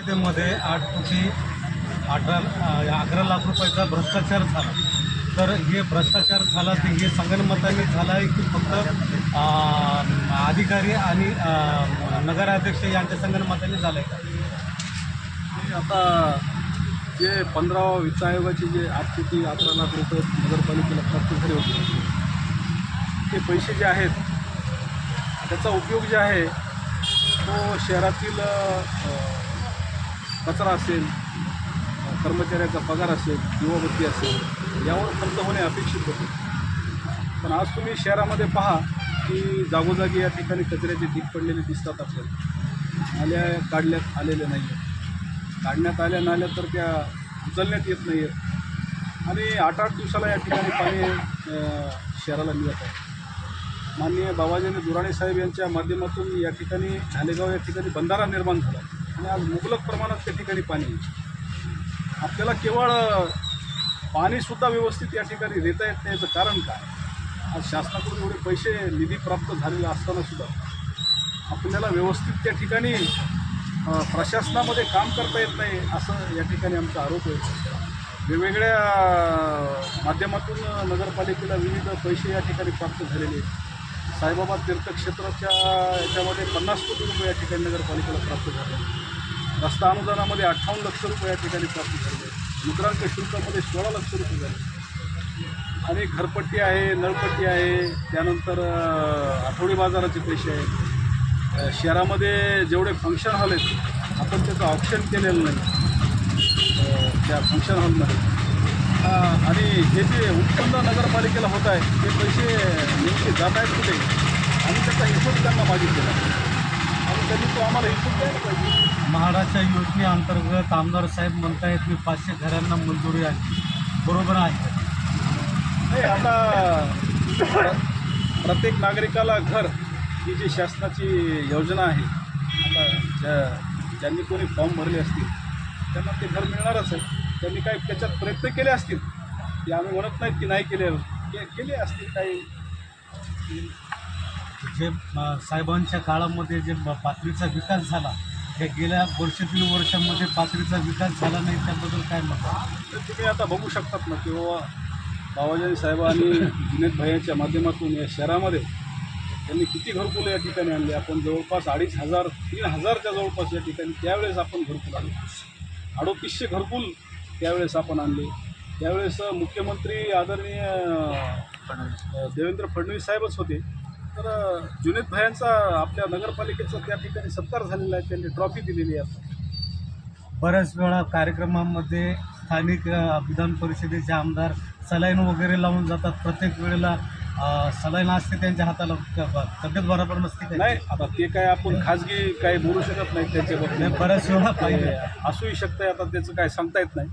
नगरपालिकेमध्ये 11 लाख रुपयाचा भ्रष्टाचार झाला. तर हे भ्रष्टाचार झाला ते हे संगनमताने झाला आहे की फक्त अधिकारी आणि नगराध्यक्ष यांच्या संगनमताने झालं आहे का? आता जे 15वा वित्त आयोगाचे जे 8 लाख रुपये नगरपालिकेला प्राप्त झाले होते, ते पैसे जे आहेत त्याचा उपयोग जे आहे तो शहरातील कचरा असेल, कर्मचाऱ्याचा पगार असेल, दिवाबत्ती असेल, यावर खर्च होणे अपेक्षित होते. पण आज तुम्ही शहरामध्ये पहा की जागोजागी या ठिकाणी कचऱ्याचे ढीग पडलेले दिसतात आपल्याला. नाल्या काढण्यात आलेल्या नाही आहेत, काढण्यात आल्या नाल्या तर त्या उचलण्यात येत नाही आहेत आणि 8-8 दिवसाला या ठिकाणी पाणी शहराला मिळत आहे. माननीय बाबाजानी दुराणी साहेब यांच्या माध्यमातून या ठिकाणी ढालेगाव या ठिकाणी बंधारा निर्माण झाला आणि आज मुबलक प्रमाणात त्या ठिकाणी पाणी आहे. आपल्याला केवळ पाणीसुद्धा व्यवस्थित या ठिकाणी देता येत नाही. याचं कारण काय? आज शासनाकडून एवढे पैसे निधी प्राप्त झालेला असतानासुद्धा आपल्याला व्यवस्थित त्या ठिकाणी प्रशासनामध्ये काम करता येत नाही, असं या ठिकाणी आमचा आरोप आहे. वेगवेगळ्या माध्यमातून नगरपालिकेला विविध पैसे या ठिकाणी प्राप्त झालेले आहेत. साईबाबा तीर्थक्षेत्राच्या याच्यामध्ये 50 कोटी रुपये या ठिकाणी नगरपालिकेला प्राप्त झाले. रस्ता अनुदानामध्ये 58 लक्ष रुपये या ठिकाणी प्राप्त झाले. मुद्रांक शुल्कामध्ये 16 लक्ष रुपये झाले. आणि घरपट्टी आहे, नळपट्टी आहे, त्यानंतर आठवडी बाजाराचे पैसे आहेत. शहरामध्ये जेवढे फंक्शन हॉल आहेत आपण त्याचं ऑप्शन केलेलं नाही त्या फंक्शन हॉलमध्ये. आणि हे जे उत्पन्न नगरपालिकेला होत आहे ते पैसे नेमके जात आहेत कुठे आणि त्याचा हिशोब त्यांना मागितलेला आहे आणि त्यांनी तो आम्हाला हिशोब द्यायला पाहिजे. म्हाडाच्या योजनेअंतर्गत आमदार साहेब म्हणतायत मी 500 घरांना मंजुरी आहे, बरोबर आहे? नाही, आता प्रत्येक नागरिकाला घर ही जी शासनाची योजना आहे, आता ज्यांनी कोणी फॉर्म भरले असतील त्यांना ते घर मिळणारच आहे. त्यांनी काही त्याच्यात प्रयत्न केले असतील, ते आम्ही म्हणत नाहीत की नाही केले असतील काही. जे साहेबांच्या काळामध्ये जे पाथरीचा विकास झाला, हे गेल्या वर्षामध्ये पाथरीचा विकास झाला नाही, त्याबद्दल काय म्हणतात? तर तुम्ही आता बघू शकतात ना की बाबाजानी साहेबांनी जुनेद भैयांच्या माध्यमातून या शहरामध्ये त्यांनी किती घरकुलं या ठिकाणी आणले. आपण जवळपास 2,500-3,000च्या जवळपास या ठिकाणी त्यावेळेस आपण घरकुल आणले. 350 घरकुल त्यावेळेस आपण आणले. त्यावेळेस मुख्यमंत्री आदरणीय देवेंद्र फडणवीस साहेबच होते. तर जुनेद भैयांचा आपल्या नगरपालिकेचा त्या ठिकाणी सत्कार झालेला आहे, त्यांनी ट्रॉफी दिलेली आहे. बऱ्याच वेळा कार्यक्रमामध्ये स्थानिक विधान परिषदेचे आमदार सलाईन वगैरे लावून जातात. प्रत्येक वेळेला सलाईन असते त्यांच्या हाताला, तब्येत बरोबर नसते काय? नाही, आता ते काय आपण खाजगी काही बोलू शकत नाही त्यांच्याबद्दल. बऱ्याच वेळा पाहिजे असूही शकतं, आता त्याचं काय सांगता येत नाही.